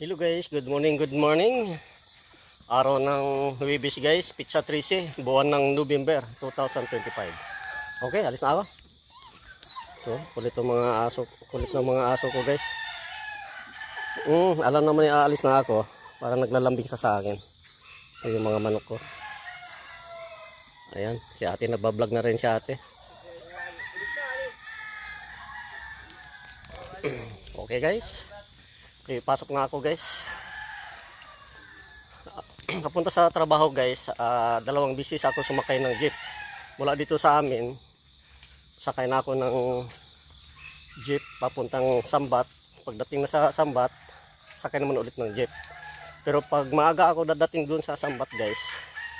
Hello guys, good morning, good morning. Araw ng Huwebes guys, Pizza 13, buwan ng November 2025. Okay, alis na ako. So, kulit ng mga aso, ko guys. Alam naman aalis na ako, parang naglalambing sa akin. Ito yung mga manok ko. Ayan, si ate nagbablog na rin si ate. Okay guys. Okay, pasok nga ako guys. Kapunta sa trabaho guys, dalawang bisis ako sumakay ng jeep. Mula dito sa amin, sakay na ako ng jeep papuntang Sambat. Pagdating na sa Sambat, sakay naman ulit ng jeep. Pero pag maaga ako dadating dun sa Sambat guys,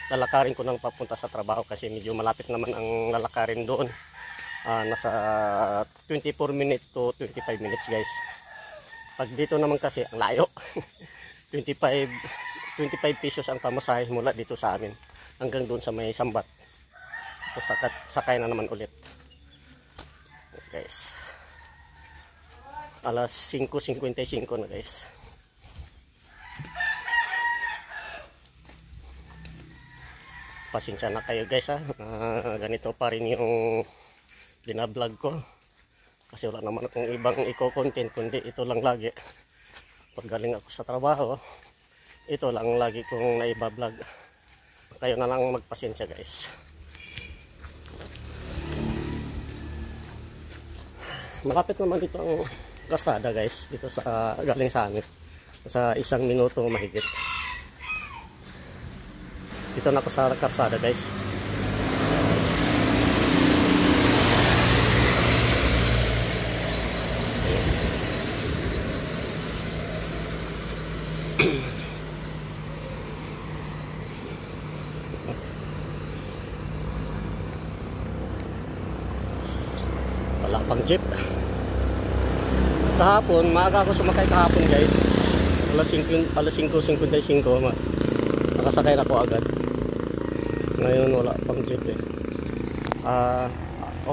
lalakarin ko nang papunta sa trabaho kasi medyo malapit naman ang lalakarin doon. Nasa 24 minutes to 25 minutes guys. Pag dito naman kasi ang layo. 25 pesos ang pamasahe mula dito sa amin hanggang doon sa may Sambat. Tapos sakay na naman ulit. Guys. Alas 5:55 na guys. Pasensya na kayo guys ha. Ganito pa rin yung binablog ko. Kasi wala naman akong ibang i-content kundi ito lang lagi. Pag galing ako sa trabaho, ito lang lagi kong naibablog. Kayo na lang magpasensya guys. Malapit naman dito ang kasada guys. Dito sa galing sa amin. Sa 1 minuto mahigit. Dito na ako sa karsada guys. Wala pang jeep. Kahapon, maaga ako sumakay kahapon guys. Alas 5:55. Nakasakay na ko agad. Ngayon wala pang jeep eh.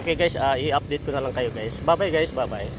Okay guys, i-update ko na lang kayo guys. Bye bye guys, bye bye.